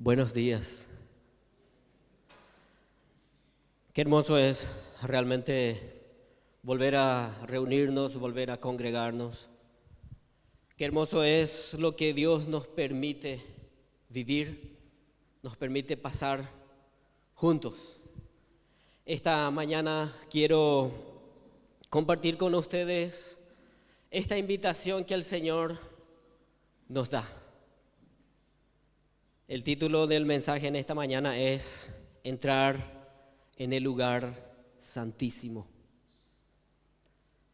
Buenos días. Qué hermoso es realmente volver a reunirnos, volver a congregarnos. Qué hermoso es lo que Dios nos permite vivir, nos permite pasar juntos. Esta mañana quiero compartir con ustedes esta invitación que el Señor nos da. El título del mensaje en esta mañana es Entrar en el lugar santísimo.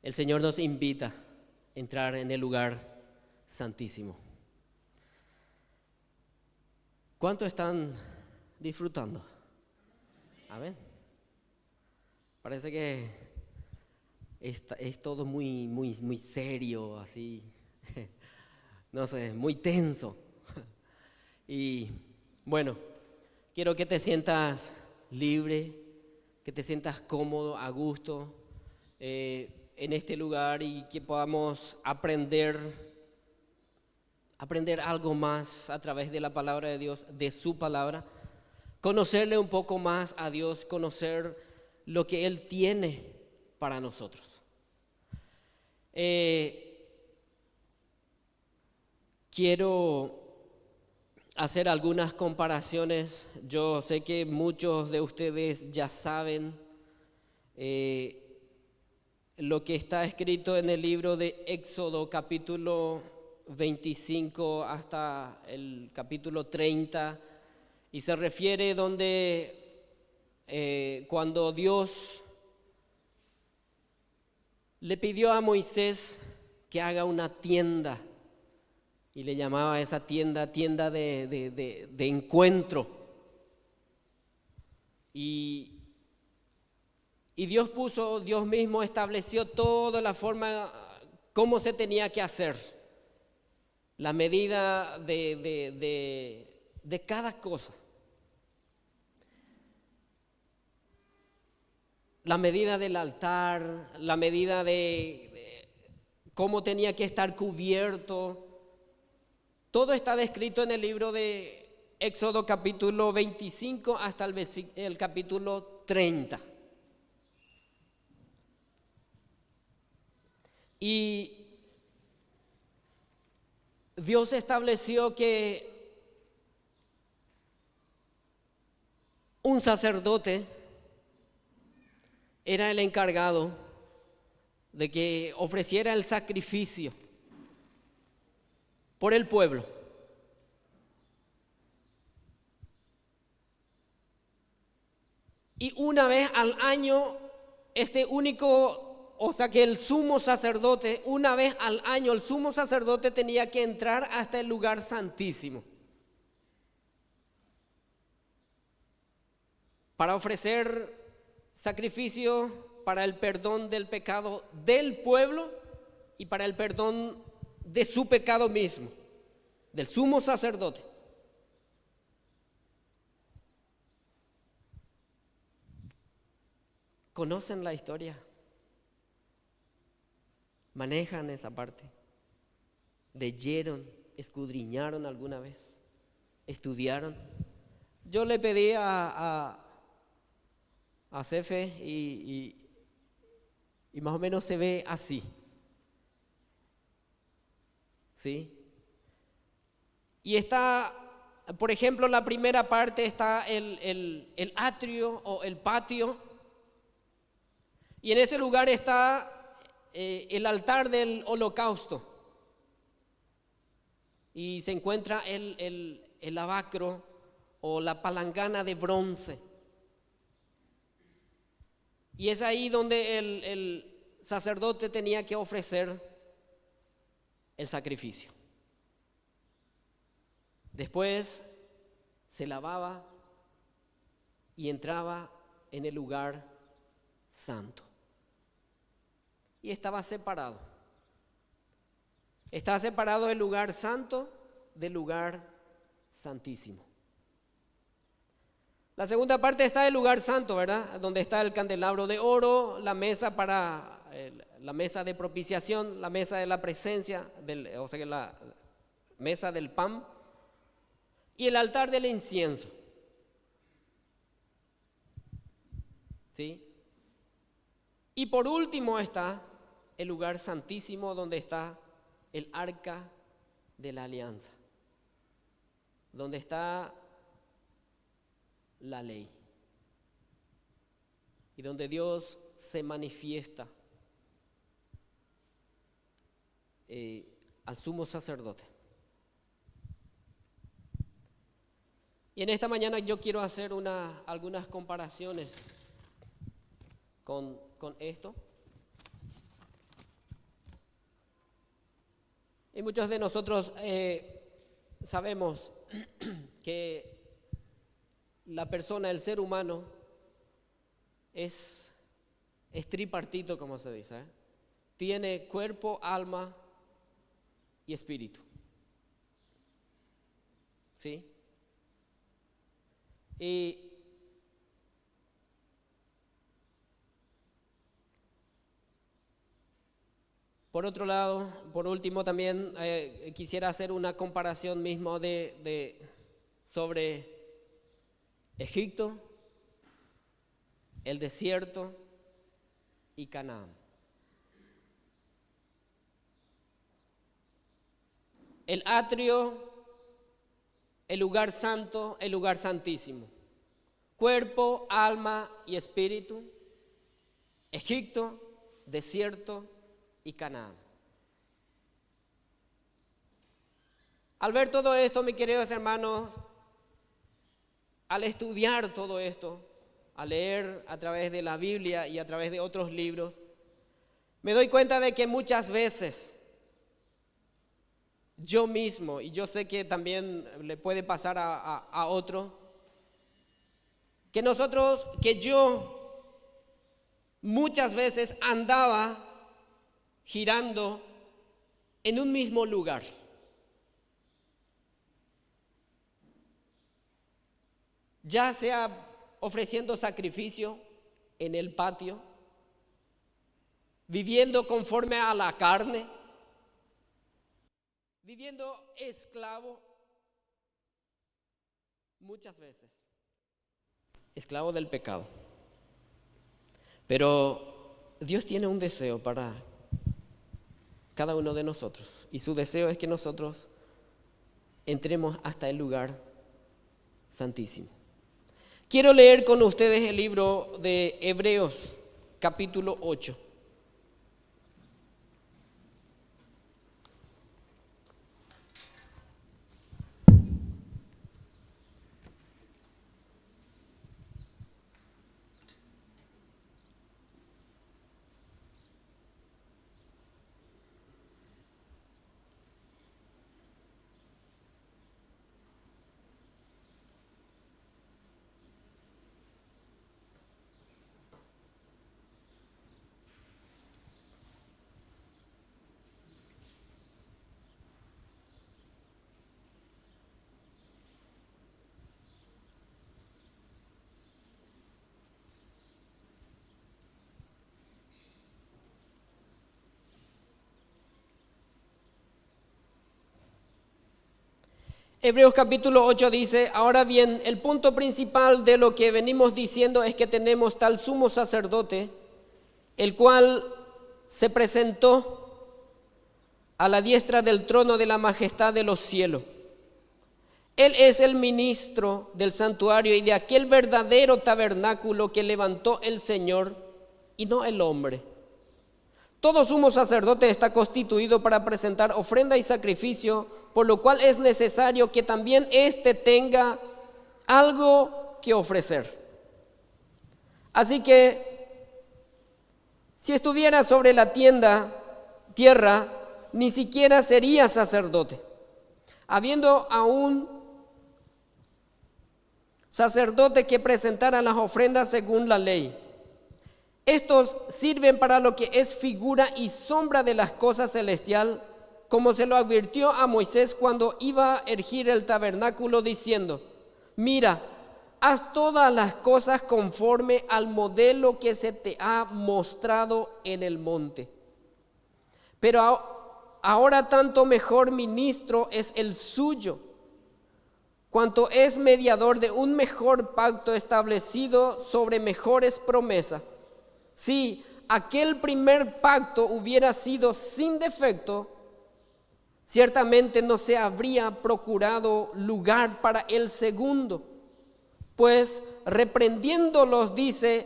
El Señor nos invita a entrar en el lugar santísimo. ¿Cuánto están disfrutando? Amén. Parece que es todo muy serio, así, no sé, muy tenso. Y bueno, quiero que te sientas libre, que te sientas cómodo, a gusto en este lugar y que podamos aprender algo más a través de la palabra de Dios, de su palabra, conocerle un poco más a Dios, conocer lo que Él tiene para nosotros. Quiero hacer algunas comparaciones. Yo sé que muchos de ustedes ya saben lo que está escrito en el libro de Éxodo, capítulo 25 hasta el capítulo 30, y se refiere donde cuando Dios le pidió a Moisés que haga una tienda, y le llamaba a esa tienda de encuentro. Y Dios mismo estableció toda la forma, cómo se tenía que hacer, la medida de cada cosa. La medida del altar, la medida de cómo tenía que estar cubierto. Todo está descrito en el libro de Éxodo capítulo 25 hasta el capítulo 30. Y Dios estableció que un sacerdote era el encargado de que ofreciera el sacrificio por el pueblo. Y una vez al año, que el sumo sacerdote, una vez al año, el sumo sacerdote tenía que entrar hasta el lugar santísimo para ofrecer sacrificio para el perdón del pecado del pueblo y para el perdón de su pecado mismo, del sumo sacerdote. ¿Conocen la historia? ¿Manejan esa parte? ¿Leyeron, escudriñaron alguna vez? ¿Estudiaron? Yo le pedí a Cefe y más o menos se ve así. ¿Sí? Y está, por ejemplo, la primera parte está el atrio o el patio, y en ese lugar está el altar del holocausto, y se encuentra el lavacro o la palangana de bronce, y es ahí donde el sacerdote tenía que ofrecer el sacrificio. Después se lavaba y entraba en el lugar santo. Y estaba separado. Estaba separado el lugar santo del lugar santísimo. La segunda parte está el lugar santo, ¿verdad? Donde está el candelabro de oro, la mesa la mesa de propiciación, la mesa de la presencia, la mesa del pan. y el altar del incienso. ¿Sí? Y por último está el lugar santísimo, donde está el arca de la alianza, donde está la ley y donde Dios se manifiesta al sumo sacerdote. Y en esta mañana yo quiero hacer algunas comparaciones con esto. Y muchos de nosotros sabemos que la persona, el ser humano, es tripartito, como se dice, ¿eh? Tiene cuerpo, alma y espíritu. ¿Sí? Y por otro lado, por último también quisiera hacer una comparación mismo sobre Egipto, el desierto y Canaán. El atrio, el lugar santo, el lugar santísimo. Cuerpo, alma y espíritu. Egipto, desierto y Canaán. Al ver todo esto, mis queridos hermanos, al estudiar todo esto, al leer a través de la Biblia y a través de otros libros, me doy cuenta de que muchas veces yo mismo, y yo sé que también le puede pasar a otro, que yo muchas veces andaba girando en un mismo lugar. Ya sea ofreciendo sacrificio en el patio, viviendo conforme a la carne, viviendo esclavo, muchas veces, esclavo del pecado. Pero Dios tiene un deseo para cada uno de nosotros, y su deseo es que nosotros entremos hasta el lugar santísimo. Quiero leer con ustedes el libro de Hebreos, capítulo 8. Hebreos capítulo 8 dice: ahora bien, el punto principal de lo que venimos diciendo es que tenemos tal sumo sacerdote, el cual se presentó a la diestra del trono de la majestad de los cielos. Él es el ministro del santuario y de aquel verdadero tabernáculo que levantó el Señor y no el hombre. Todo sumo sacerdote está constituido para presentar ofrenda y sacrificio, por lo cual es necesario que también éste tenga algo que ofrecer. Así que, si estuviera sobre la tierra, ni siquiera sería sacerdote, habiendo aún sacerdote que presentara las ofrendas según la ley. Estos sirven para lo que es figura y sombra de las cosas celestiales, como se lo advirtió a Moisés cuando iba a erigir el tabernáculo, diciendo: mira, haz todas las cosas conforme al modelo que se te ha mostrado en el monte. Pero ahora tanto mejor ministro es el suyo, cuanto es mediador de un mejor pacto establecido sobre mejores promesas. Si aquel primer pacto hubiera sido sin defecto, ciertamente no se habría procurado lugar para el segundo, pues reprendiéndolos dice: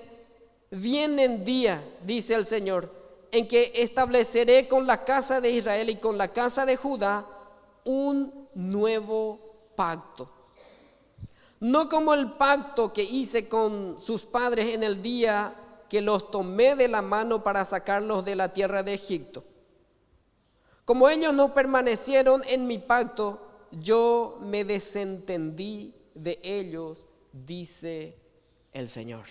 viene día, dice el Señor, en que estableceré con la casa de Israel y con la casa de Judá un nuevo pacto. No como el pacto que hice con sus padres en el día que los tomé de la mano para sacarlos de la tierra de Egipto. Como ellos no permanecieron en mi pacto, yo me desentendí de ellos, dice el Señor.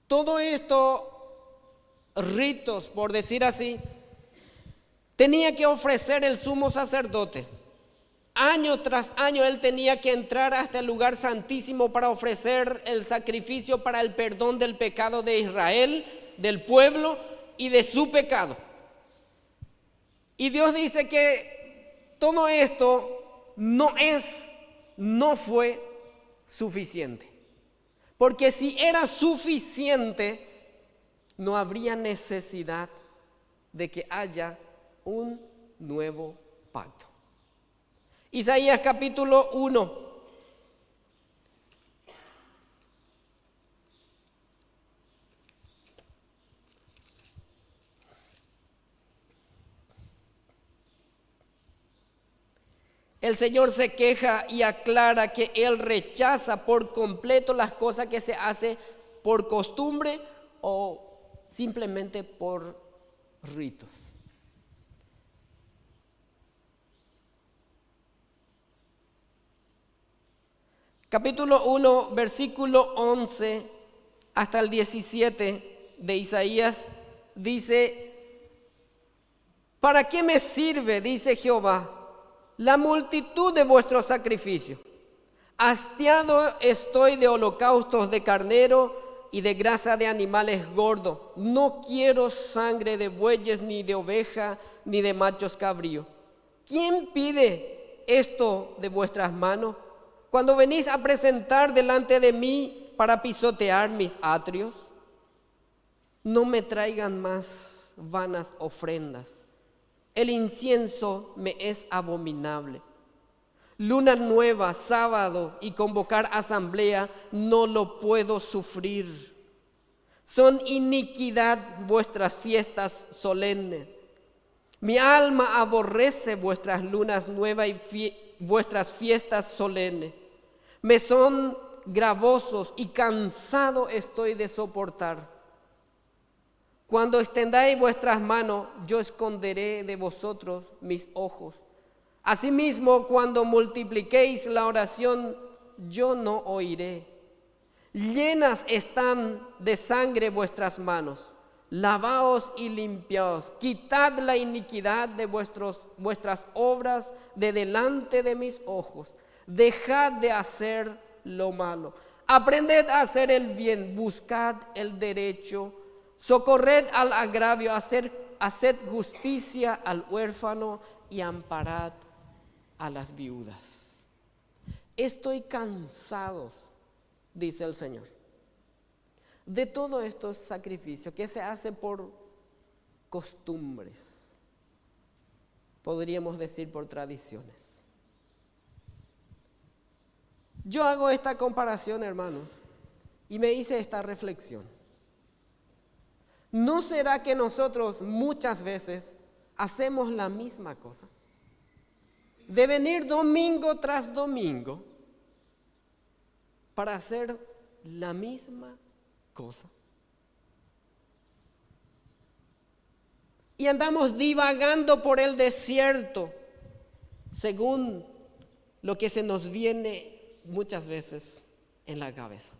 Todo esto, ritos, por decir así, tenía que ofrecer el sumo sacerdote. Año tras año él tenía que entrar hasta el lugar santísimo para ofrecer el sacrificio para el perdón del pecado de Israel, del pueblo y de su pecado. Y Dios dice que todo esto no fue suficiente. Porque si era suficiente, no habría necesidad de que haya un nuevo pacto. Isaías capítulo 1. El Señor se queja y aclara que Él rechaza por completo las cosas que se hace por costumbre o simplemente por ritos. Capítulo 1, versículo 11 hasta el 17 de Isaías dice: ¿para qué me sirve, dice Jehová, la multitud de vuestros sacrificios? Hastiado estoy de holocaustos de carnero y de grasa de animales gordos. No quiero sangre de bueyes, ni de oveja, ni de machos cabríos. ¿Quién pide esto de vuestras manos? Cuando venís a presentar delante de mí para pisotear mis atrios, no me traigan más vanas ofrendas. El incienso me es abominable. Luna nueva, sábado y convocar asamblea no lo puedo sufrir. Son iniquidad vuestras fiestas solemnes. Mi alma aborrece vuestras lunas nuevas y vuestras fiestas solemnes. Me son gravosos y cansado estoy de soportar. Cuando extendáis vuestras manos, yo esconderé de vosotros mis ojos. Asimismo, cuando multipliquéis la oración, yo no oiré. Llenas están de sangre vuestras manos. Lavaos y limpiaos. Quitad la iniquidad de vuestras obras de delante de mis ojos. Dejad de hacer lo malo. Aprended a hacer el bien. Buscad el derecho. Socorred al agravio. Haced justicia al huérfano y amparad a las viudas. Estoy cansado, dice el Señor, de todos estos sacrificios que se hacen por costumbres, podríamos decir por tradiciones. Yo hago esta comparación, hermanos, y me hice esta reflexión. ¿No será que nosotros muchas veces hacemos la misma cosa? De venir domingo tras domingo para hacer la misma cosa. Y andamos divagando por el desierto según lo que se nos viene muchas veces en la cabeza.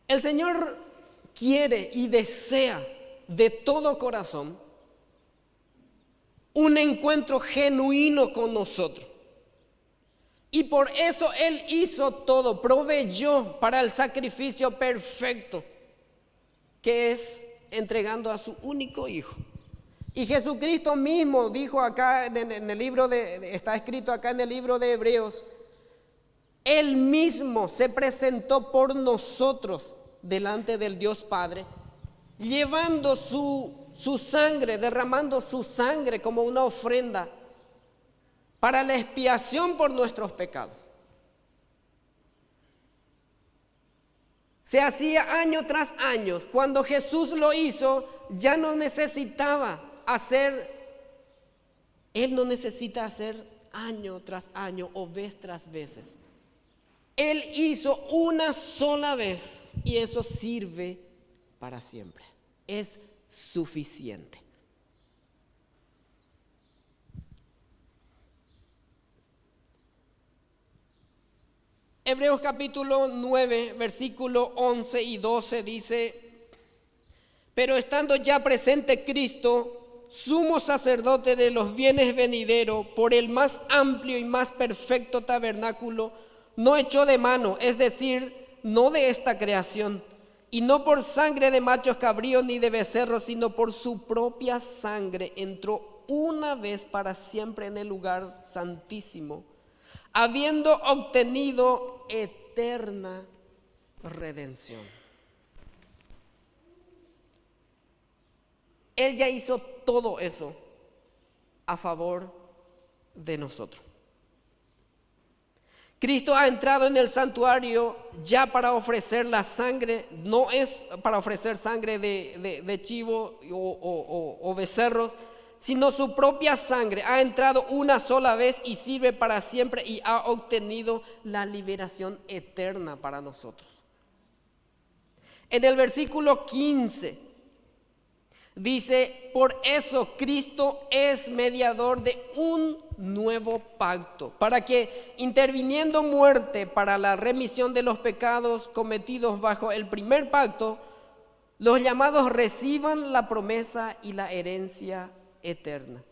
El Señor quiere y desea de todo corazón un encuentro genuino con nosotros. Y por eso Él hizo todo, proveyó para el sacrificio perfecto, que es entregando a su único Hijo, Y Jesucristo mismo dijo acá en el libro está escrito acá en el libro de Hebreos, Él mismo se presentó por nosotros delante del Dios Padre, llevando su sangre, derramando su sangre como una ofrenda para la expiación por nuestros pecados. Se hacía año tras año. Cuando Jesús lo hizo, ya no necesitaba Él no necesita hacer año tras año o vez tras veces. Él hizo una sola vez y eso sirve para siempre. Es suficiente. Hebreos capítulo 9, versículo 11 y 12 dice: pero estando ya presente Cristo, sumo sacerdote de los bienes venideros, por el más amplio y más perfecto tabernáculo, no hecho de mano, es decir, no de esta creación, y no por sangre de machos cabríos ni de becerros, sino por su propia sangre, entró una vez para siempre en el lugar santísimo, habiendo obtenido eterna redención. Él ya hizo todo eso a favor de nosotros. Cristo ha entrado en el santuario ya para ofrecer la sangre, no es para ofrecer sangre de chivo o becerros, sino su propia sangre. Ha entrado una sola vez y sirve para siempre y ha obtenido la liberación eterna para nosotros. En el versículo 15 dice: por eso Cristo es mediador de un nuevo pacto, para que, interviniendo muerte para la remisión de los pecados cometidos bajo el primer pacto, los llamados reciban la promesa y la herencia eterna.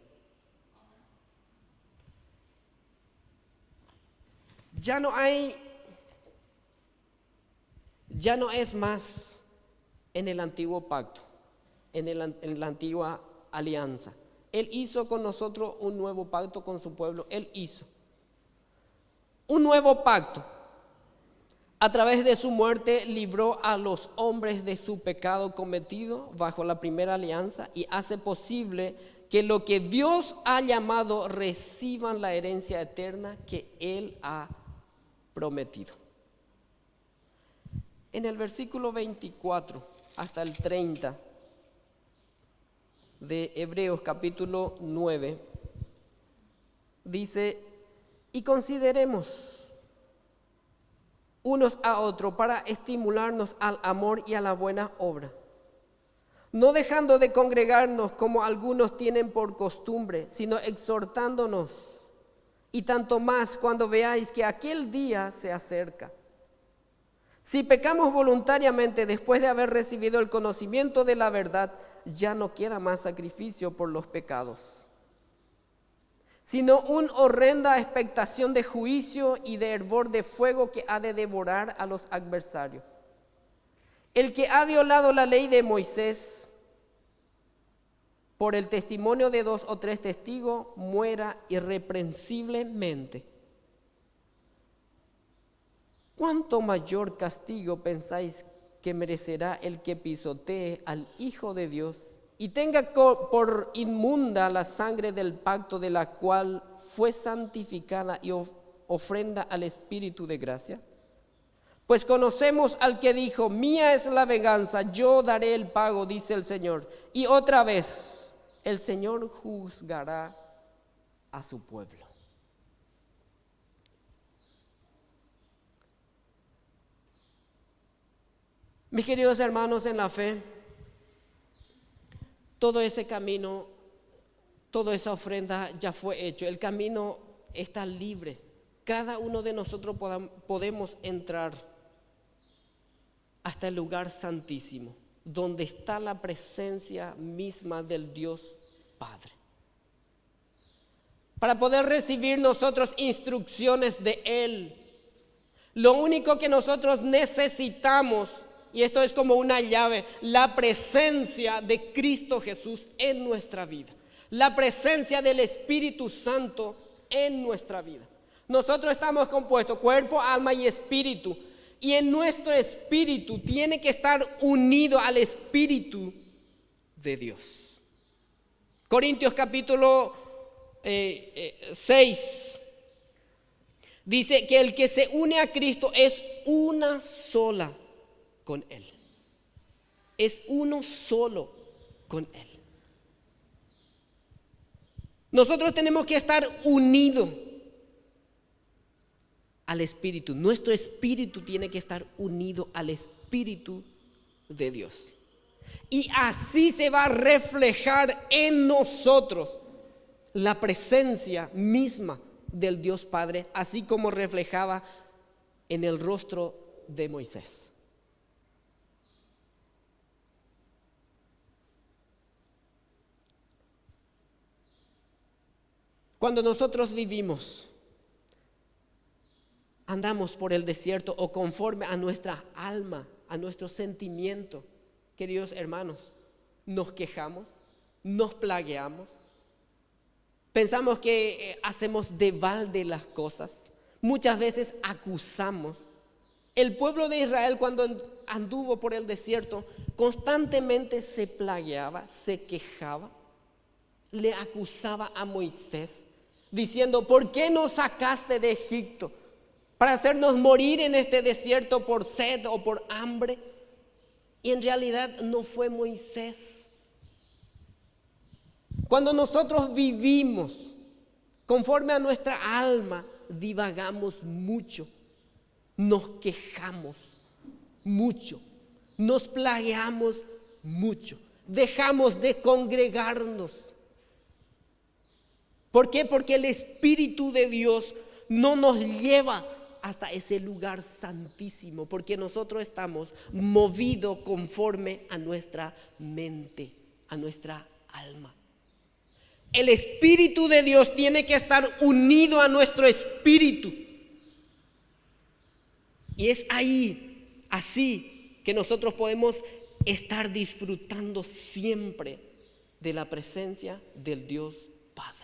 Ya no es más en el antiguo pacto, en la antigua alianza. Él hizo con nosotros un nuevo pacto con su pueblo. Él hizo un nuevo pacto. A través de su muerte libró a los hombres de su pecado cometido bajo la primera alianza y hace posible que lo que Dios ha llamado reciban la herencia eterna que Él ha prometido. En el versículo 24 hasta el 30 de Hebreos capítulo 9 dice: y consideremos unos a otros para estimularnos al amor y a la buena obra, no dejando de congregarnos como algunos tienen por costumbre, sino exhortándonos, y tanto más cuando veáis que aquel día se acerca. Si pecamos voluntariamente después de haber recibido el conocimiento de la verdad, ya no queda más sacrificio por los pecados, sino una horrenda expectación de juicio y de hervor de fuego que ha de devorar a los adversarios. El que ha violado la ley de Moisés por el testimonio de 2 o 3 testigos, muera irreprensiblemente. ¿Cuánto mayor castigo pensáis que merecerá el que pisotee al Hijo de Dios y tenga por inmunda la sangre del pacto, de la cual fue santificada y ofrenda al Espíritu de gracia? Pues conocemos al que dijo: mía es la venganza, yo daré el pago, dice el Señor. Y otra vez, el Señor juzgará a su pueblo. Mis queridos hermanos en la fe, todo ese camino, toda esa ofrenda ya fue hecho. El camino está libre. Cada uno de nosotros podemos entrar hasta el lugar santísimo, donde está la presencia misma del Dios Padre, para poder recibir nosotros instrucciones de Él. Lo único que nosotros necesitamos y esto es como una llave, la presencia de Cristo Jesús en nuestra vida, la presencia del Espíritu Santo en nuestra vida. Nosotros estamos compuestos cuerpo, alma y espíritu, y en nuestro espíritu tiene que estar unido al Espíritu de Dios. Corintios capítulo 6 dice que el que se une a Cristo es una sola con Él. Es uno solo con Él. Nosotros tenemos que estar unidos al Espíritu. Nuestro espíritu tiene que estar unido al Espíritu de Dios. Y así se va a reflejar en nosotros la presencia misma del Dios Padre, así como reflejaba en el rostro de Moisés. Cuando nosotros vivimos, andamos por el desierto o conforme a nuestra alma, a nuestro sentimiento, queridos hermanos, nos quejamos, nos plagueamos, pensamos que hacemos de balde las cosas, muchas veces acusamos. El pueblo de Israel, cuando anduvo por el desierto, constantemente se plagueaba, se quejaba, le acusaba a Moisés, diciendo: ¿por qué nos sacaste de Egipto? ¿Para hacernos morir en este desierto por sed o por hambre? Y en realidad no fue Moisés. Cuando nosotros vivimos conforme a nuestra alma, divagamos mucho, nos quejamos mucho, nos plagueamos mucho, dejamos de congregarnos. ¿Por qué? Porque el Espíritu de Dios no nos lleva hasta ese lugar santísimo, porque nosotros estamos movidos conforme a nuestra mente, a nuestra alma. El Espíritu de Dios tiene que estar unido a nuestro espíritu. Y es ahí, así, que nosotros podemos estar disfrutando siempre de la presencia del Dios Padre.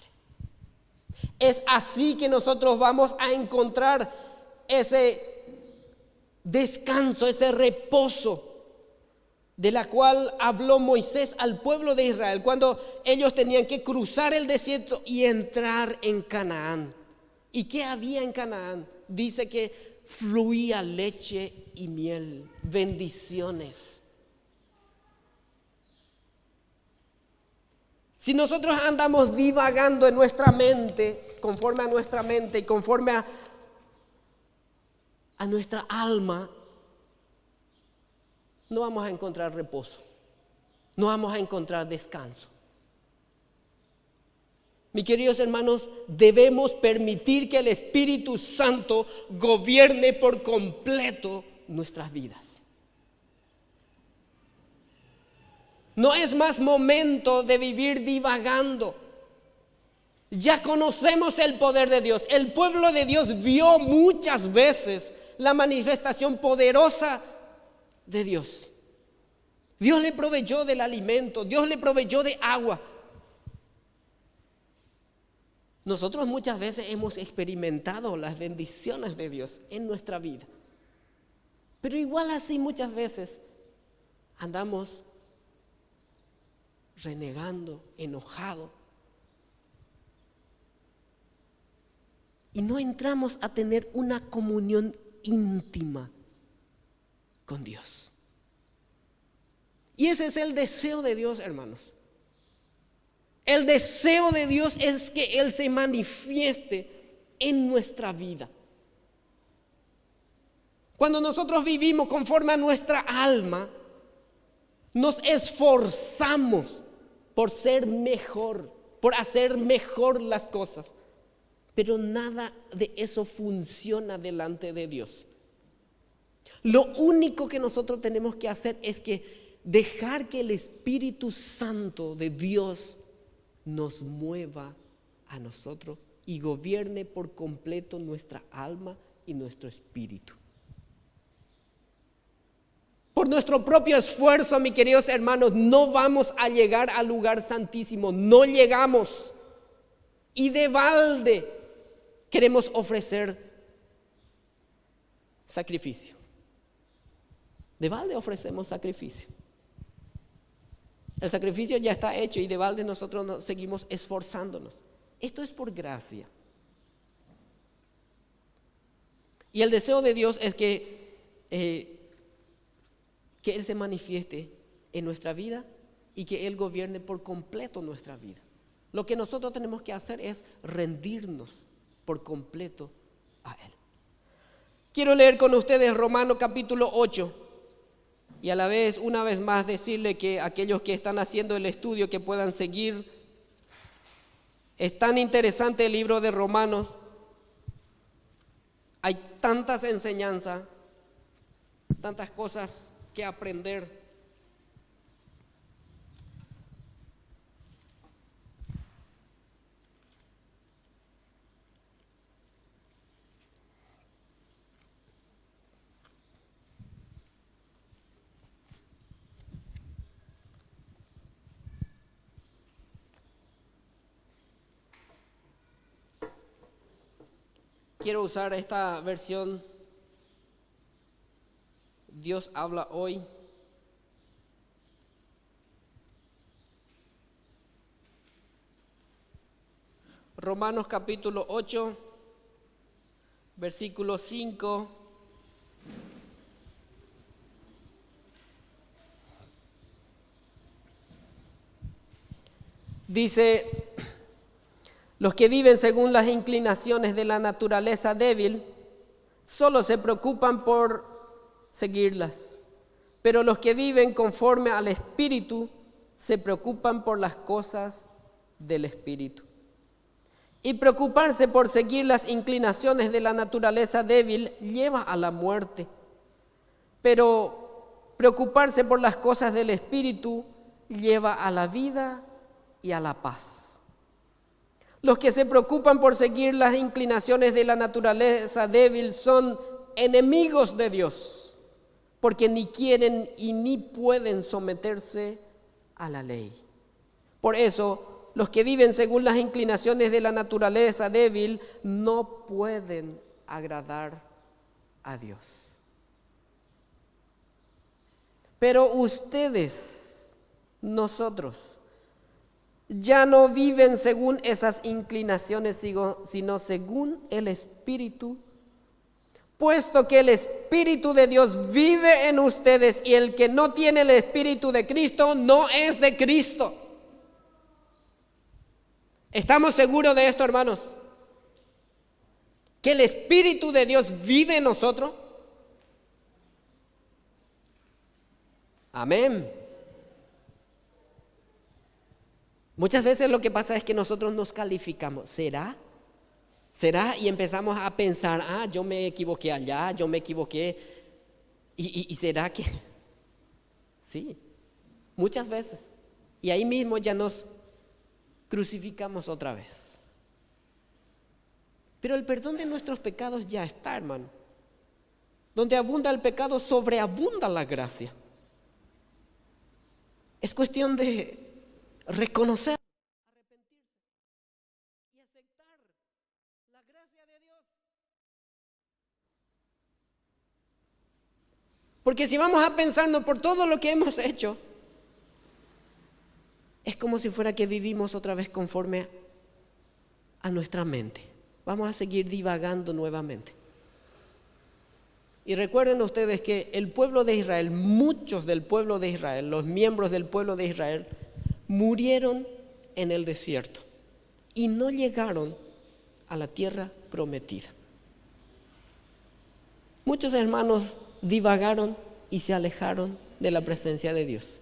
Es así que nosotros vamos a encontrar ese descanso, ese reposo de la cual habló Moisés al pueblo de Israel cuando ellos tenían que cruzar el desierto y entrar en Canaán. ¿Y qué había en Canaán? Dice que fluía leche y miel, bendiciones. Si nosotros andamos divagando en nuestra mente, conforme a nuestra mente y conforme a nuestra alma, no vamos a encontrar reposo, no vamos a encontrar descanso. Mis queridos hermanos, debemos permitir que el Espíritu Santo gobierne por completo nuestras vidas. No es más momento de vivir divagando. Ya conocemos el poder de Dios. El pueblo de Dios vio muchas veces la manifestación poderosa de Dios. Dios le proveyó del alimento, Dios le proveyó de agua. Nosotros muchas veces hemos experimentado las bendiciones de Dios en nuestra vida. Pero igual así muchas veces andamos renegando, enojados. Y no entramos a tener una comunión íntima con Dios. Y ese es el deseo de Dios, hermanos. El deseo de Dios es que Él se manifieste en nuestra vida. Cuando nosotros vivimos conforme a nuestra alma, nos esforzamos por ser mejor, por hacer mejor las cosas. Pero nada de eso funciona delante de Dios. Lo único que nosotros tenemos que hacer es que dejar que el Espíritu Santo de Dios nos mueva a nosotros y gobierne por completo nuestra alma y nuestro espíritu. por nuestro propio esfuerzo, mis queridos hermanos, no vamos a llegar al lugar santísimo, no llegamos. Y de balde queremos ofrecer sacrificio. De balde ofrecemos sacrificio. El sacrificio ya está hecho y de balde nosotros seguimos esforzándonos. Esto es por gracia. Y el deseo de Dios es que Él se manifieste en nuestra vida y que Él gobierne por completo nuestra vida. Lo que nosotros tenemos que hacer es rendirnos por completo a Él. Quiero leer con ustedes Romanos capítulo 8 y a la vez, una vez más, decirle que aquellos que están haciendo el estudio que puedan seguir. Es tan interesante el libro de Romanos. Hay tantas enseñanzas, tantas cosas que aprender. Quiero usar esta versión, Dios habla hoy. Romanos capítulo 8, versículo 5. Dice: los que viven según las inclinaciones de la naturaleza débil solo se preocupan por seguirlas, pero los que viven conforme al Espíritu se preocupan por las cosas del Espíritu. Y preocuparse por seguir las inclinaciones de la naturaleza débil lleva a la muerte, pero preocuparse por las cosas del Espíritu lleva a la vida y a la paz. Los que se preocupan por seguir las inclinaciones de la naturaleza débil son enemigos de Dios, porque ni quieren y ni pueden someterse a la ley. Por eso, los que viven según las inclinaciones de la naturaleza débil no pueden agradar a Dios. Pero ustedes, nosotros, ya no viven según esas inclinaciones, sino según el Espíritu, puesto que el Espíritu de Dios vive en ustedes, y el que no tiene el Espíritu de Cristo no es de Cristo. ¿Estamos seguros de esto, hermanos? ¿Que el Espíritu de Dios vive en nosotros? Amén. Muchas veces lo que pasa es que nosotros nos calificamos. ¿Será? Y empezamos a pensar, yo me equivoqué allá, yo me equivoqué. ¿Y será que? Sí, muchas veces. Y ahí mismo ya nos crucificamos otra vez. Pero el perdón de nuestros pecados ya está, hermano. Donde abunda el pecado, sobreabunda la gracia. Es cuestión de reconocer, arrepentirse y aceptar la gracia de Dios. Porque si vamos a pensarnos por todo lo que hemos hecho, es como si fuera que vivimos otra vez conforme a nuestra mente. Vamos a seguir divagando nuevamente. Y recuerden ustedes que el pueblo de Israel, muchos del pueblo de Israel, los miembros del pueblo de Israel, murieron en el desierto y no llegaron a la tierra prometida. Muchos hermanos divagaron y se alejaron de la presencia de Dios.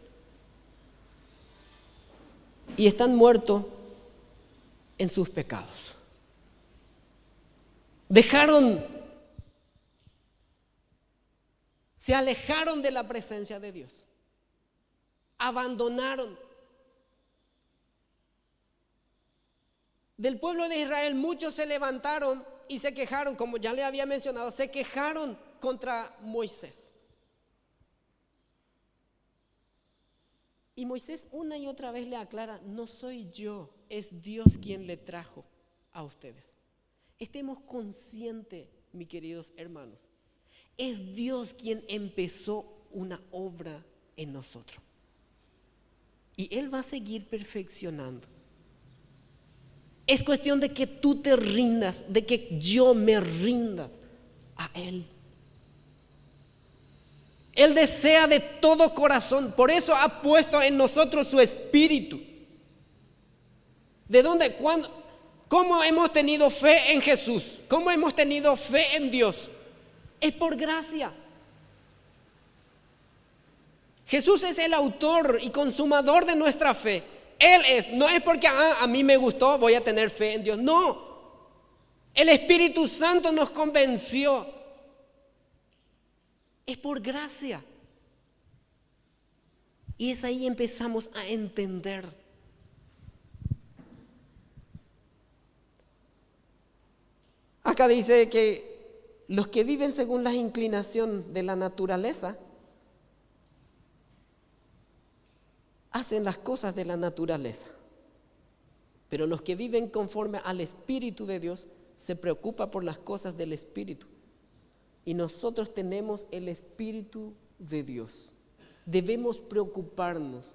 Y están muertos en sus pecados. Se alejaron de la presencia de Dios. Abandonaron. Del pueblo de Israel muchos se levantaron y se quejaron, como ya le había mencionado, se quejaron contra Moisés. Y Moisés una y otra vez le aclara, no soy yo, es Dios quien le trajo a ustedes. Estemos conscientes, mis queridos hermanos, es Dios quien empezó una obra en nosotros. Y Él va a seguir perfeccionando. Es cuestión de que tú te rindas, de que yo me rinda a Él. Él desea de todo corazón, por eso ha puesto en nosotros su espíritu. ¿De dónde? ¿Cuándo? ¿Cómo hemos tenido fe en Jesús? ¿Cómo hemos tenido fe en Dios? Es por gracia. Jesús es el autor y consumador de nuestra fe. Él es, no es porque a mí me gustó, voy a tener fe en Dios. No, el Espíritu Santo nos convenció. Es por gracia. Y es ahí empezamos a entender. Acá dice que los que viven según la inclinación de la naturaleza hacen las cosas de la naturaleza, pero los que viven conforme al Espíritu de Dios se preocupan por las cosas del Espíritu. Y nosotros tenemos el Espíritu de Dios. Debemos preocuparnos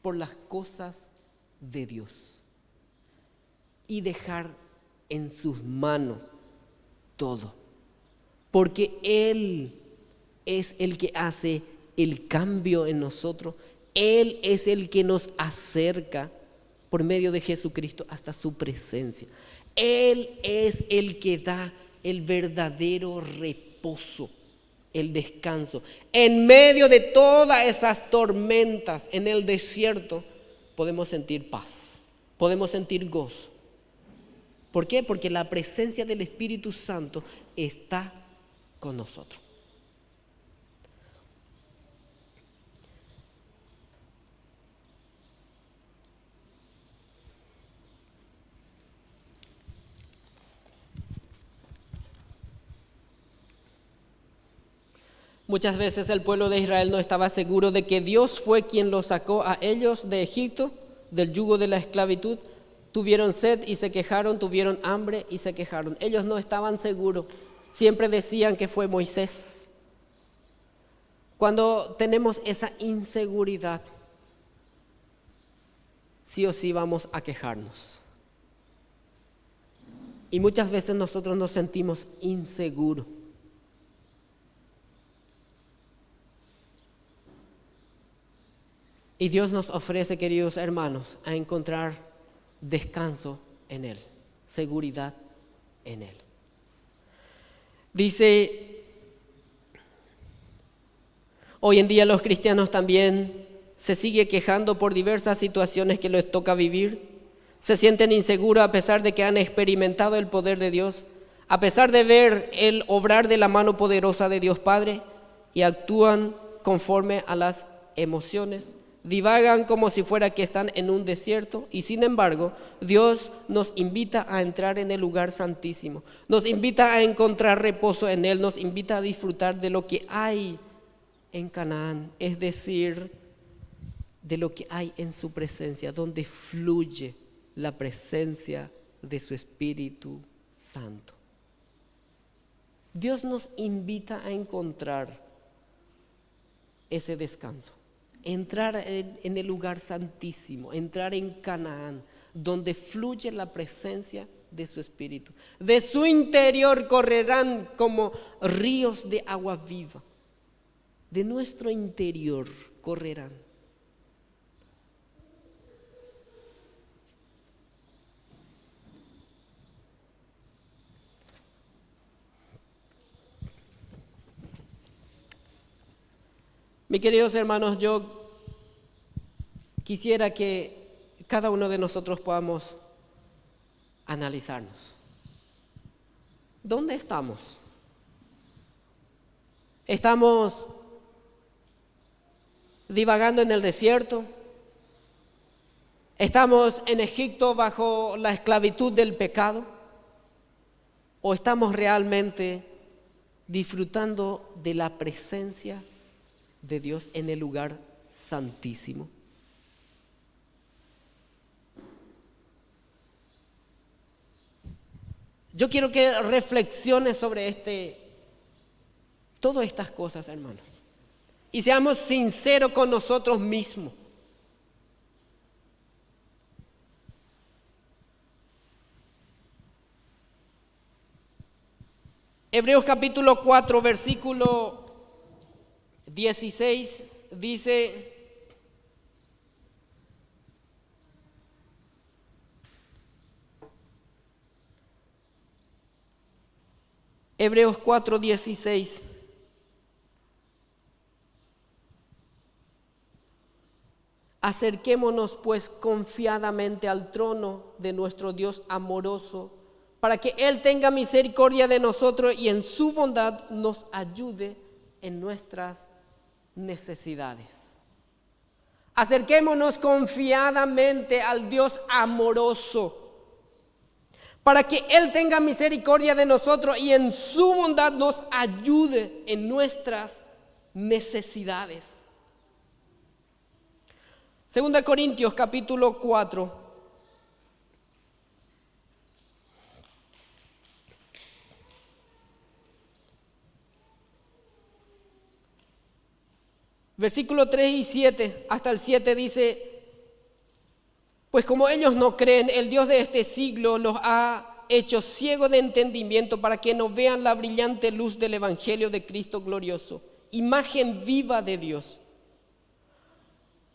por las cosas de Dios y dejar en sus manos todo, porque Él es el que hace el cambio en nosotros. Él es el que nos acerca por medio de Jesucristo hasta su presencia. Él es el que da el verdadero reposo, el descanso. En medio de todas esas tormentas en el desierto, podemos sentir paz, podemos sentir gozo. ¿Por qué? Porque la presencia del Espíritu Santo está con nosotros. Muchas veces el pueblo de Israel no estaba seguro de que Dios fue quien los sacó a ellos de Egipto, del yugo de la esclavitud. Tuvieron sed y se quejaron, tuvieron hambre y se quejaron. Ellos no estaban seguros, siempre decían que fue Moisés. Cuando tenemos esa inseguridad, sí o sí vamos a quejarnos. Y muchas veces nosotros nos sentimos inseguros. Y Dios nos ofrece, queridos hermanos, a encontrar descanso en Él, seguridad en Él. Dice, hoy en día los cristianos también se siguen quejando por diversas situaciones que les toca vivir. Se sienten inseguros a pesar de que han experimentado el poder de Dios, a pesar de ver el obrar de la mano poderosa de Dios Padre, y actúan conforme a las emociones. Divagan como si fuera que están en un desierto, y sin embargo Dios nos invita a entrar en el lugar santísimo, nos invita a encontrar reposo en Él, nos invita a disfrutar de lo que hay en Canaán, es decir, de lo que hay en su presencia, donde fluye la presencia de su Espíritu Santo. Dios nos invita a encontrar ese descanso. Entrar en el lugar santísimo, entrar en Canaán, donde fluye la presencia de su Espíritu. De su interior correrán como ríos de agua viva. De nuestro interior correrán. Mis queridos hermanos, yo quisiera que cada uno de nosotros podamos analizarnos. ¿Dónde estamos? ¿Estamos divagando en el desierto? ¿Estamos en Egipto bajo la esclavitud del pecado? ¿O estamos realmente disfrutando de la presencia de Dios en el lugar santísimo? Yo quiero que reflexiones sobre todas estas cosas, hermanos, y seamos sinceros con nosotros mismos. Hebreos capítulo 4, versículo 16 dice: Hebreos 4, 16. Acerquémonos pues confiadamente al trono de nuestro Dios amoroso, para que Él tenga misericordia de nosotros y en su bondad nos ayude en nuestras necesidades. Acerquémonos confiadamente al Dios amoroso, para que Él tenga misericordia de nosotros y en su bondad nos ayude en nuestras necesidades. 2 Corintios capítulo 4. Versículo 3 y 7, hasta el 7 dice: pues como ellos no creen, el Dios de este siglo los ha hecho ciegos de entendimiento para que no vean la brillante luz del Evangelio de Cristo glorioso, imagen viva de Dios.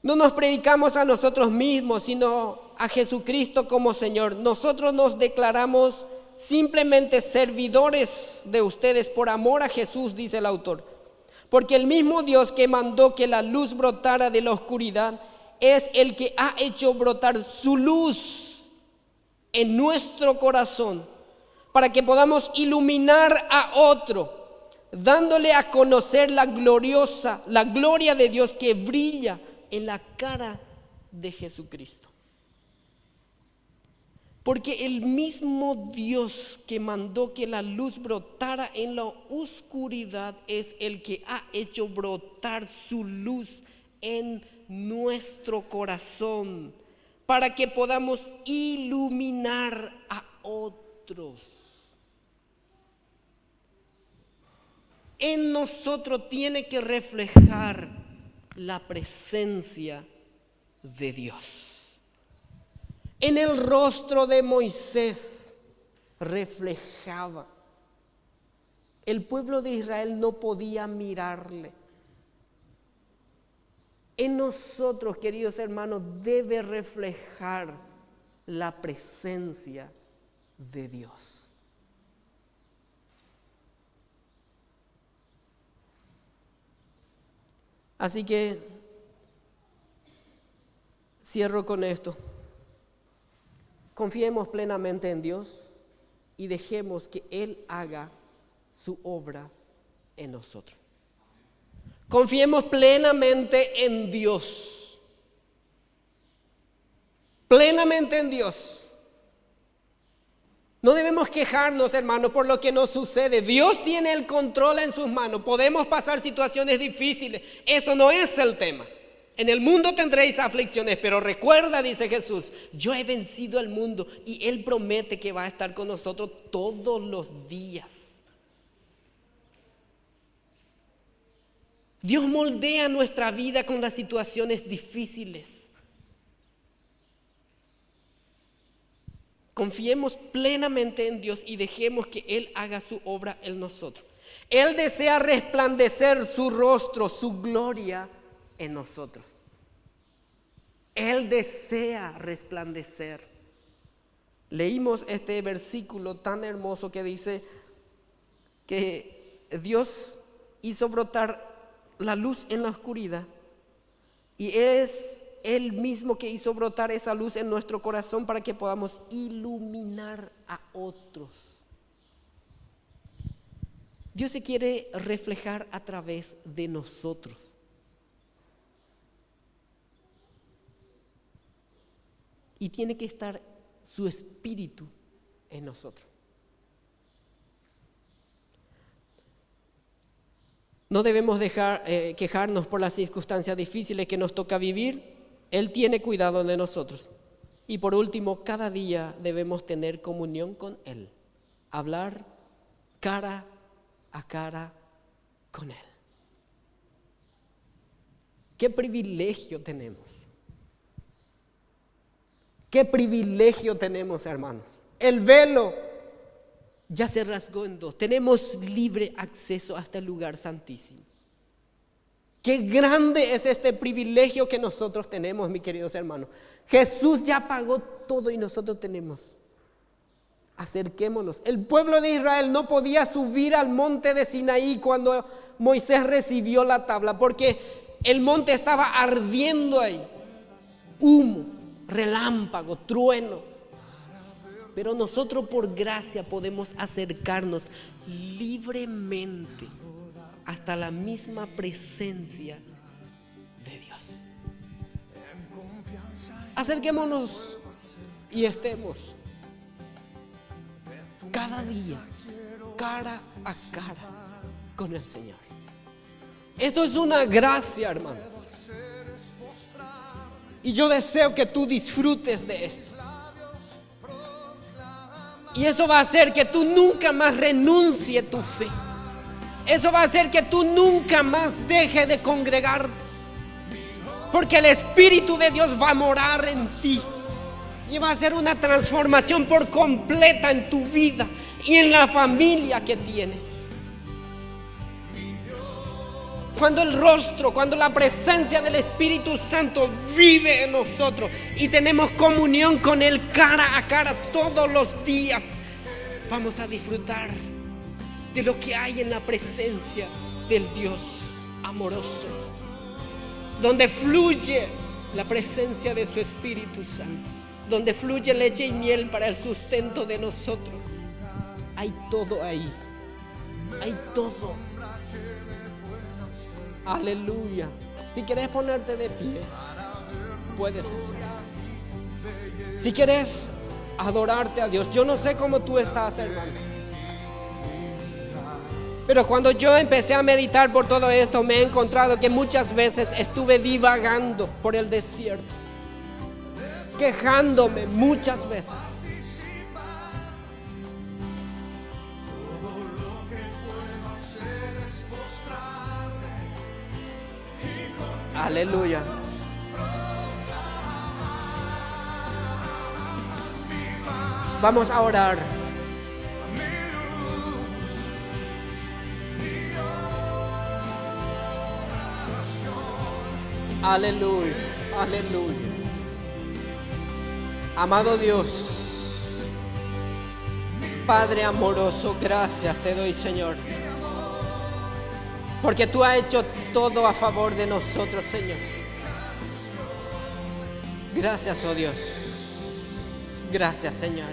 No nos predicamos a nosotros mismos, sino a Jesucristo como Señor. Nosotros nos declaramos simplemente servidores de ustedes por amor a Jesús, dice el autor. Porque el mismo Dios que mandó que la luz brotara de la oscuridad es el que ha hecho brotar su luz en nuestro corazón para que podamos iluminar a otro, dándole a conocer la gloria de Dios que brilla en la cara de Jesucristo. Porque el mismo Dios que mandó que la luz brotara en la oscuridad es el que ha hecho brotar su luz en nuestro corazón para que podamos iluminar a otros. En nosotros tiene que reflejar la presencia de Dios. En el rostro de Moisés reflejaba. El pueblo de Israel no podía mirarle. En nosotros, queridos hermanos, debe reflejar la presencia de Dios. Así que cierro con esto. Confiemos plenamente en Dios y dejemos que Él haga su obra en nosotros. Confiemos plenamente en Dios. Plenamente en Dios. No debemos quejarnos, hermanos, por lo que nos sucede. Dios tiene el control en sus manos. Podemos pasar situaciones difíciles. Eso no es el tema. En el mundo tendréis aflicciones, pero recuerda, dice Jesús, yo he vencido al mundo y Él promete que va a estar con nosotros todos los días. Dios moldea nuestra vida con las situaciones difíciles. Confiemos plenamente en Dios y dejemos que Él haga su obra en nosotros. Él desea resplandecer su rostro, su gloria en nosotros. Él desea resplandecer. Leímos este versículo tan hermoso que dice que Dios hizo brotar la luz en la oscuridad y es Él mismo que hizo brotar esa luz en nuestro corazón para que podamos iluminar a otros. Dios se quiere reflejar a través de nosotros. Y tiene que estar su espíritu en nosotros. No debemos dejar quejarnos por las circunstancias difíciles que nos toca vivir. Él tiene cuidado de nosotros. Y por último, cada día debemos tener comunión con Él. hablar cara a cara con Él. ¿Qué privilegio tenemos? ¿Qué privilegio tenemos, hermanos? El velo ya se rasgó en dos. Tenemos libre acceso hasta el lugar santísimo. Qué grande es este privilegio que nosotros tenemos, mis queridos hermanos. Jesús ya pagó todo y nosotros tenemos. Acerquémonos. El pueblo de Israel no podía subir al monte de Sinaí cuando Moisés recibió la tabla, porque el monte estaba ardiendo ahí. Humo, relámpago, trueno. Pero nosotros por gracia podemos acercarnos libremente hasta la misma presencia de Dios. Acerquémonos y estemos cada día cara a cara con el Señor. Esto es una gracia, hermanos. Y yo deseo que tú disfrutes de esto. Y eso va a hacer que tú nunca más renuncies tu fe. Eso va a hacer que tú nunca más dejes de congregarte. Porque el Espíritu de Dios va a morar en ti. Y va a hacer una transformación por completa en tu vida y en la familia que tienes. Cuando el rostro, cuando la presencia del Espíritu Santo vive en nosotros y tenemos comunión con Él cara a cara todos los días, vamos a disfrutar de lo que hay en la presencia del Dios amoroso, donde fluye la presencia de su Espíritu Santo, donde fluye leche y miel para el sustento de nosotros. Hay todo ahí, hay todo. Aleluya. Si quieres ponerte de pie, puedes hacerlo. Si quieres adorarte a Dios, yo no sé cómo tú estás, hermano, pero cuando yo empecé a meditar por todo esto, me he encontrado que muchas veces estuve divagando por el desierto, quejándome muchas veces. Aleluya. Vamos a orar. Aleluya, aleluya. Amado Dios, Padre amoroso, gracias te doy, Señor, porque tú has hecho todo a favor de nosotros, Señor. Gracias, oh Dios. Gracias, Señor.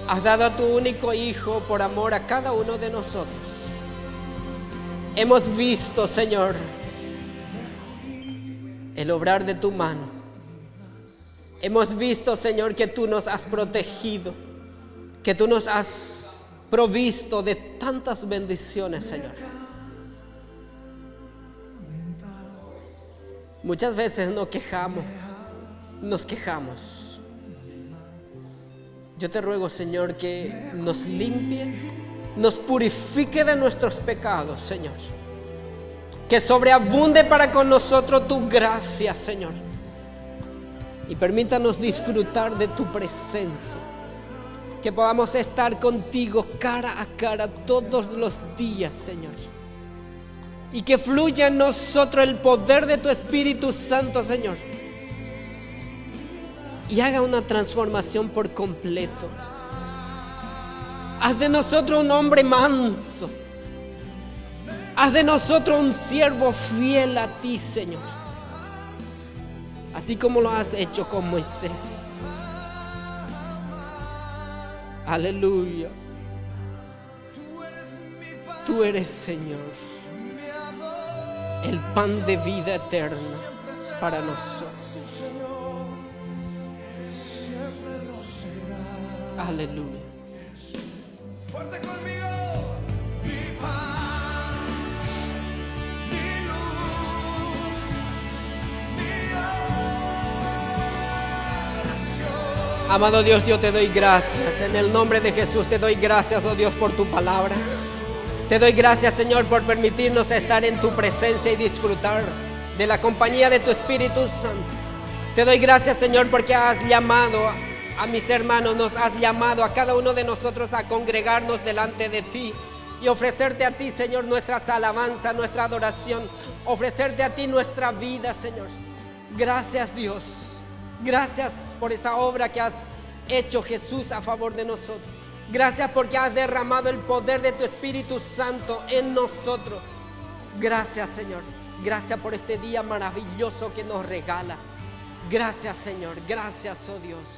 Has dado a tu único Hijo por amor a cada uno de nosotros. Hemos visto, Señor, el obrar de tu mano. Hemos visto, Señor, que tú nos has protegido, que tú nos has provisto de tantas bendiciones, Señor. Muchas veces nos quejamos. Yo te ruego, Señor, que nos limpie, nos purifique de nuestros pecados, Señor. Que sobreabunde para con nosotros tu gracia, Señor. Y permítanos disfrutar de tu presencia. Que podamos estar contigo cara a cara todos los días, Señor. Y que fluya en nosotros el poder de tu Espíritu Santo, Señor. Y haga una transformación por completo. Haz de nosotros un hombre manso. Haz de nosotros un siervo fiel a ti, Señor. Así como lo has hecho con Moisés. Aleluya. Tú eres, Señor, el pan de vida eterna para nosotros. Aleluya. Fuerte conmigo. Mi pan, mi luz, mi oración. Amado Dios, yo te doy gracias. En el nombre de Jesús te doy gracias, oh Dios, por tu palabra. Te doy gracias, Señor, por permitirnos estar en tu presencia y disfrutar de la compañía de tu Espíritu Santo. Te doy gracias, Señor, porque has llamado a mis hermanos, nos has llamado a cada uno de nosotros a congregarnos delante de ti y ofrecerte a ti, Señor, nuestras alabanzas, nuestra adoración, ofrecerte a ti nuestra vida, Señor. Gracias, Dios. Gracias por esa obra que has hecho, Jesús, a favor de nosotros. Gracias porque has derramado el poder de tu Espíritu Santo en nosotros. Gracias, Señor. Gracias por este día maravilloso que nos regala. Gracias, Señor. Gracias, oh Dios.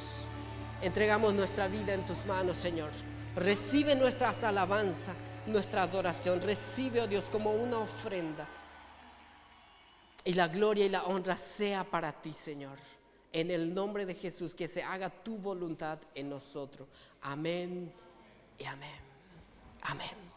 Entregamos nuestra vida en tus manos, Señor. Recibe nuestras alabanzas, nuestra adoración. Recibe, oh Dios, como una ofrenda. Y la gloria y la honra sea para ti, Señor. En el nombre de Jesús, que se haga tu voluntad en nosotros. Amén y amén. Amén.